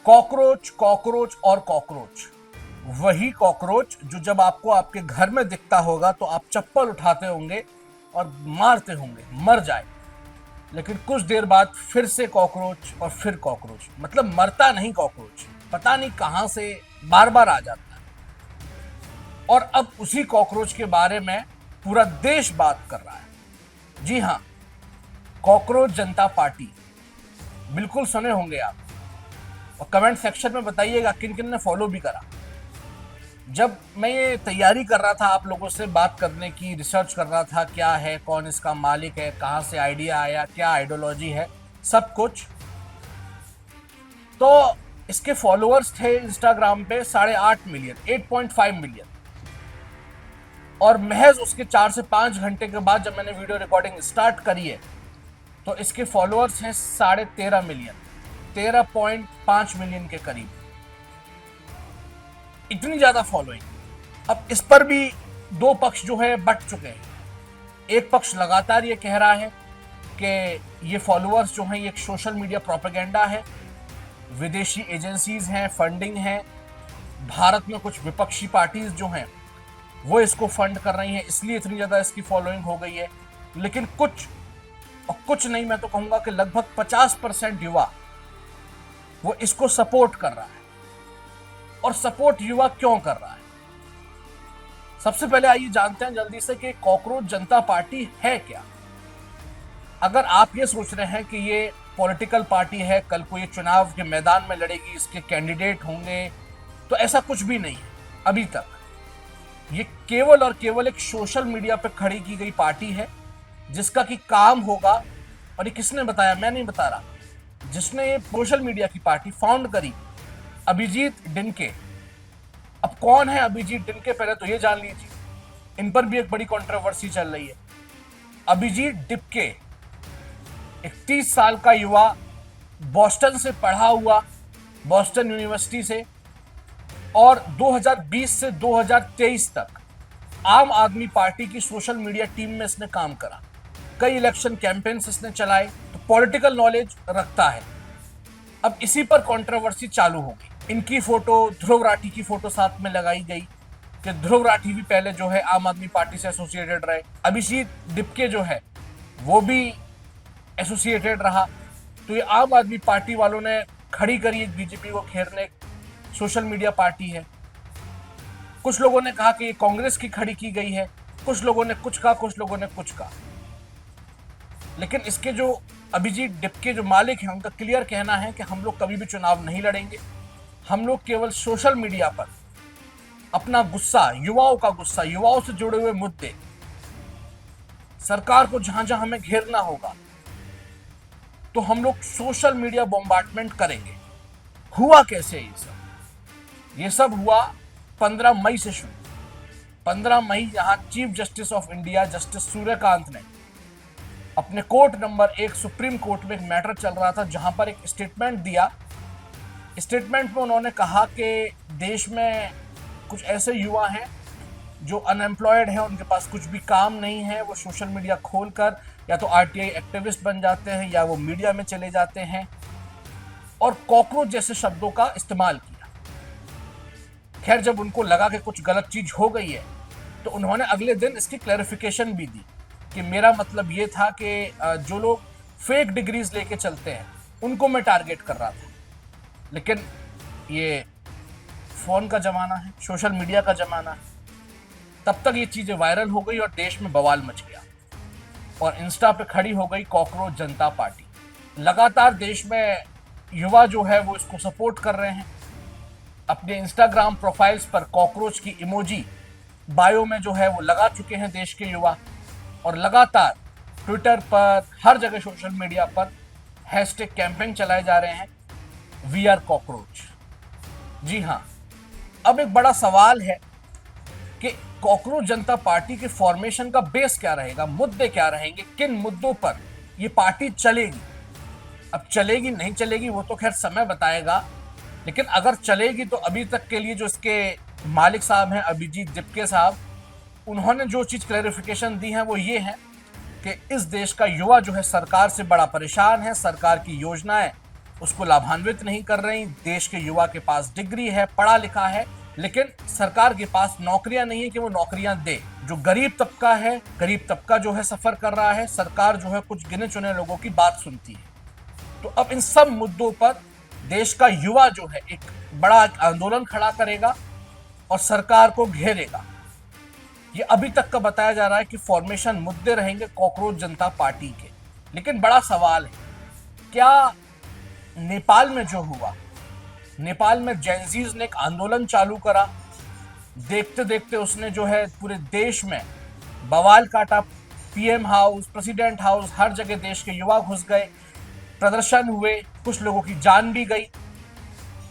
Cockroach, cockroach और cockroach. वही cockroach जो जब आपको आपके घर में दिखता होगा तो आप चप्पल उठाते होंगे और मारते होंगे, मर जाए। लेकिन कुछ देर बाद फिर से कॉकरोच और फिर कॉकरोच, मतलब मरता नहीं कॉकरोच, पता नहीं कहां से बार बार आ जाता है। और अब उसी कॉकरोच के बारे में पूरा देश बात कर रहा है। जी हां, कॉकरोच जनता पार्टी। बिल्कुल सुने होंगे आप। और कमेंट सेक्शन में बताइएगा किन किन ने फॉलो भी करा। जब मैं ये तैयारी कर रहा था आप लोगों से बात करने की, रिसर्च कर रहा था क्या है, कौन इसका मालिक है, कहां से आइडिया आया, क्या आइडियोलॉजी है, सब कुछ, तो इसके फॉलोअर्स थे इंस्टाग्राम पे 8.5 मिलियन, 8.5 मिलियन। और महज उसके 4 से 5 घंटे के बाद जब मैंने वीडियो रिकॉर्डिंग स्टार्ट करी है तो इसके फॉलोअर्स हैं 13.5 मिलियन, 13.5 मिलियन के करीब। इतनी ज्यादा फॉलोइंग। अब इस पर भी दो पक्ष जो है बट चुके हैं। एक पक्ष लगातार ये कह रहा है कि ये फॉलोअर्स जो हैं ये एक सोशल मीडिया प्रोपेगेंडा है, विदेशी एजेंसीज हैं, फंडिंग है, भारत में कुछ विपक्षी पार्टीज जो हैं वो इसको फंड कर रही हैं, इसलिए इतनी ज्यादा इसकी फॉलोइंग हो गई है। लेकिन कुछ नहीं, मैं तो कहूंगा कि लगभग 50% युवा वो इसको सपोर्ट कर रहा है। और सपोर्ट युवा क्यों कर रहा है? सबसे पहले आइए जानते हैं जल्दी से कि कॉकरोच जनता पार्टी है क्या। अगर आप ये सोच रहे हैं कि ये पॉलिटिकल पार्टी है, कल को ये चुनाव के मैदान में लड़ेगी, इसके कैंडिडेट होंगे, तो ऐसा कुछ भी नहीं है अभी तक। ये केवल और केवल एक सोशल मीडिया पे खड़ी की गई पार्टी है जिसका कि काम होगा। और ये किसने बताया? मैं नहीं बता रहा। जिसने ये सोशल मीडिया की पार्टी फाउंड करी, अभिजीत डिनके। अब कौन है अभिजीत डिनके, पहले तो ये जान लीजिए। इन पर भी एक बड़ी कंट्रोवर्सी चल रही है। अभिजीत डिपके 31 साल का युवा, बॉस्टन से पढ़ा हुआ, बॉस्टन यूनिवर्सिटी से, और 2020 से 2023 तक आम आदमी पार्टी की सोशल मीडिया टीम में इसने काम करा। कई इलेक्शन कैंपेन्स इसने चलाए, तो पॉलिटिकल नॉलेज रखता है। अब इसी पर कंट्रोवर्सी चालू होगी। इनकी फोटो, ध्रुव राठी की फोटो साथ में लगाई गई कि ध्रुव राठी भी पहले जो है आम आदमी पार्टी से एसोसिएटेड रहे, अभिजीत डिपके जो है वो भी एसोसिएटेड रहा। तो ये आम आदमी पार्टी वालों ने खड़ी करी एक बीजेपी को घेरने सोशल मीडिया पार्टी है। कुछ लोगों ने कहा कि ये कांग्रेस की खड़ी की गई है, कुछ लोगों ने कुछ कहा, कुछ लोगों ने कुछ कहा। लेकिन इसके जो अभिजीत डिपके जो मालिक हैं उनका क्लियर कहना है कि हम लोग कभी भी चुनाव नहीं लड़ेंगे। हम लोग केवल सोशल मीडिया पर अपना गुस्सा, युवाओं का गुस्सा, युवाओं से जुड़े हुए मुद्दे, सरकार को जहां जहां हमें घेरना होगा तो हम लोग सोशल मीडिया बॉम्बार्डमेंट करेंगे। हुआ कैसे ये सब? ये सब हुआ 15 मई से शुरू। 15 मई यहां chief justice of India justice Suryakant ने अपने कोर्ट नंबर 1 सुप्रीम कोर्ट में एक मैटर चल रहा था जहां पर एक स्टेटमेंट दिया। स्टेटमेंट में उन्होंने कहा कि देश में कुछ ऐसे युवा हैं जो अनएम्प्लॉयड हैं, उनके पास कुछ भी काम नहीं है, वो सोशल मीडिया खोलकर या तो आरटीआई एक्टिविस्ट बन जाते हैं या वो मीडिया में चले जाते हैं, और कॉकरोच जैसे शब्दों का इस्तेमाल किया। खैर, जब उनको लगा कि कुछ गलत चीज हो गई है तो उन्होंने अगले दिन इसकी क्लैरिफिकेशन भी दी कि मेरा मतलब ये था कि जो लोग फेक डिग्रीज लेके चलते हैं उनको मैं टारगेट कर रहा था। लेकिन ये फोन का जमाना है, सोशल मीडिया का जमाना है, तब तक ये चीजें वायरल हो गई और देश में बवाल मच गया और इंस्टा पे खड़ी हो गई कॉकरोच जनता पार्टी। लगातार देश में युवा जो है वो इसको सपोर्ट कर रहे हैं। अपने इंस्टाग्राम प्रोफाइल्स पर कॉकरोच की इमोजी बायो में जो है वो लगा चुके हैं देश के युवा, और लगातार ट्विटर पर, हर जगह सोशल मीडिया पर हैशटैग कैंपेन चलाए जा रहे हैं, वी आर कॉकरोच। जी हाँ, अब एक बड़ा सवाल है कि कॉकरोच जनता पार्टी के फॉर्मेशन का बेस क्या रहेगा, मुद्दे क्या रहेंगे, किन मुद्दों पर ये पार्टी चलेगी। अब चलेगी नहीं चलेगी वो तो खैर समय बताएगा, लेकिन अगर चलेगी तो अभी तक के लिए जो इसके मालिक साहब हैं अभिजीत डिपके साहब, उन्होंने जो चीज क्लैरिफिकेशन दी है वो ये है कि इस देश का युवा जो है सरकार से बड़ा परेशान है, सरकार की योजनाएं उसको लाभान्वित नहीं कर रही। देश के युवा के पास डिग्री है, पढ़ा लिखा है, लेकिन सरकार के पास नौकरियां नहीं है कि वो नौकरियां दे। जो गरीब तबका है, गरीब तबका जो है सफर कर रहा है, सरकार जो है कुछ गिने चुने लोगों की बात सुनती है। तो अब इन सब मुद्दों पर देश का युवा जो है एक बड़ा आंदोलन खड़ा करेगा और सरकार को घेरेगा। ये अभी तक का बताया जा रहा है कि फॉर्मेशन मुद्दे रहेंगे कॉकरोच जनता पार्टी के। लेकिन बड़ा सवाल है, क्या नेपाल में जो हुआ, नेपाल में जेनजीज ने एक आंदोलन चालू करा, देखते देखते उसने जो है पूरे देश में बवाल काटा। पीएम हाउस, प्रेसिडेंट हाउस, हर जगह देश के युवा घुस गए, प्रदर्शन हुए, कुछ लोगों की जान भी गई।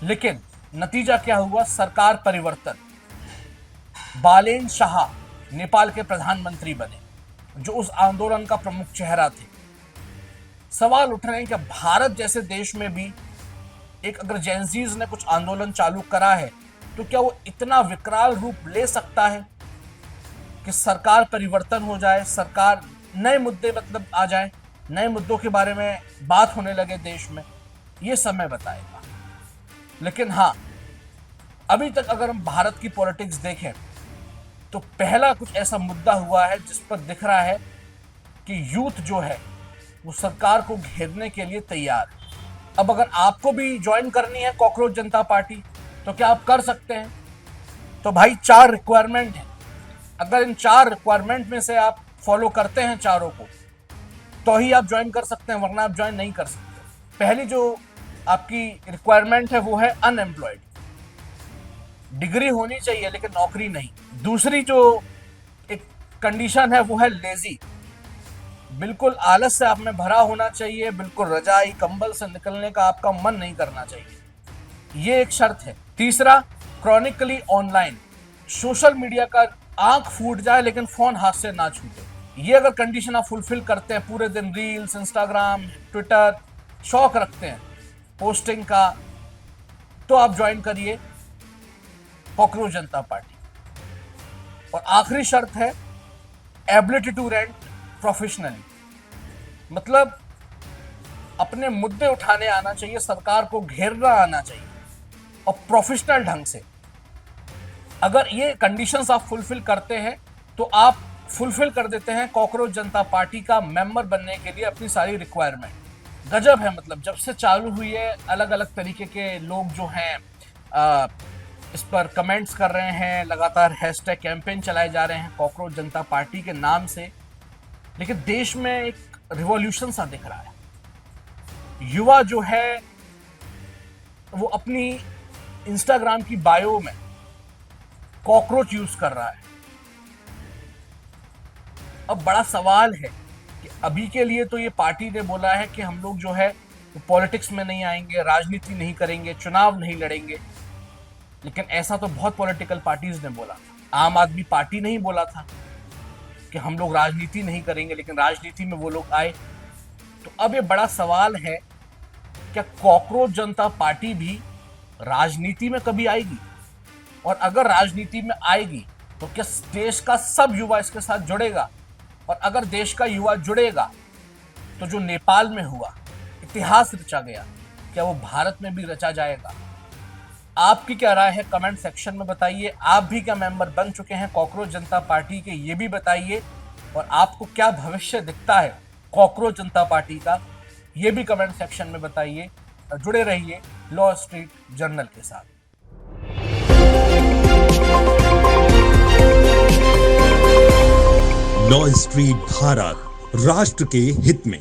लेकिन नतीजा क्या हुआ? सरकार परिवर्तन। बालेन शाह नेपाल के प्रधानमंत्री बने, जो उस आंदोलन का प्रमुख चेहरा थे। सवाल उठ रहे हैं कि भारत जैसे देश में भी एक अगर जेनजीज ने कुछ आंदोलन चालू करा है तो क्या वो इतना विकराल रूप ले सकता है कि सरकार परिवर्तन हो जाए, सरकार नए मुद्दे मतलब आ जाए, नए मुद्दों के बारे में बात होने लगे देश में? ये समय बताएगा। लेकिन हाँ, अभी तक अगर हम भारत की पॉलिटिक्स देखें तो पहला कुछ ऐसा मुद्दा हुआ है जिस पर दिख रहा है कि यूथ जो है वो सरकार को घेरने के लिए तैयार है। अब अगर आपको भी ज्वाइन करनी है कॉकरोच जनता पार्टी तो क्या आप कर सकते हैं? तो भाई 4 रिक्वायरमेंट है। अगर इन 4 रिक्वायरमेंट में से आप फॉलो करते हैं चारों को तो ही आप ज्वाइन कर सकते हैं, वरना आप ज्वाइन नहीं कर सकते। पहली जो आपकी रिक्वायरमेंट है वो है अनएम्प्लॉयड। डिग्री होनी चाहिए लेकिन नौकरी नहीं। दूसरी जो एक कंडीशन है वो है लेजी। बिल्कुल आलस से आप में भरा होना चाहिए, बिल्कुल रजाई कंबल से निकलने का आपका मन नहीं करना चाहिए, ये एक शर्त है। तीसरा, क्रॉनिकली ऑनलाइन, सोशल मीडिया का आंख फूट जाए लेकिन फोन हाथ से ना छूटे। ये अगर कंडीशन आप फुलफिल करते हैं, पूरे दिन रील्स, इंस्टाग्राम, ट्विटर, शौक रखते हैं पोस्टिंग का, तो आप ज्वाइन करिए कॉकरोच जनता पार्टी। और आखिरी शर्त है एबिलिटी टू रेंट प्रोफेशनली, मतलब अपने मुद्दे उठाने आना चाहिए, सरकार को घेरना आना चाहिए और प्रोफेशनल ढंग से। अगर ये कंडीशंस आप फुलफिल करते हैं तो आप फुलफिल कर देते हैं कॉकरोच जनता पार्टी का मेंबर बनने के लिए अपनी सारी रिक्वायरमेंट। गजब है, मतलब जब से चालू हुई है अलग अलग तरीके के लोग जो हैं इस पर कमेंट्स कर रहे हैं, लगातार हैशटैग कैंपेन चलाए जा रहे हैं कॉकरोच जनता पार्टी के नाम से। लेकिन देश में एक रिवॉल्यूशन सा दिख रहा है। युवा जो है वो अपनी इंस्टाग्राम की बायो में कॉकरोच यूज कर रहा है। अब बड़ा सवाल है कि अभी के लिए तो ये पार्टी ने बोला है कि हम लोग जो है वो पॉलिटिक्स में नहीं आएंगे, राजनीति नहीं करेंगे, चुनाव नहीं लड़ेंगे। लेकिन ऐसा तो बहुत पॉलिटिकल पार्टीज ने बोला था। आम आदमी पार्टी नहीं बोला था कि हम लोग राजनीति नहीं करेंगे, लेकिन राजनीति में वो लोग आए। तो अब ये बड़ा सवाल है, क्या कॉकरोच जनता पार्टी भी राजनीति में कभी आएगी? और अगर राजनीति में आएगी तो क्या देश का सब युवा इसके साथ जुड़ेगा? और अगर देश का युवा जुड़ेगा तो जो नेपाल में हुआ, इतिहास रचा गया, क्या वो भारत में भी रचा जाएगा? आपकी क्या राय है कमेंट सेक्शन में बताइए। आप भी क्या मेंबर बन चुके हैं कॉकरोच जनता पार्टी के, ये भी बताइए। और आपको क्या भविष्य दिखता है कॉकरोच जनता पार्टी का, ये भी कमेंट सेक्शन में बताइए। जुड़े रहिए लॉ स्ट्रीट जर्नल के साथ। लॉ स्ट्रीट भारत, राष्ट्र के हित में।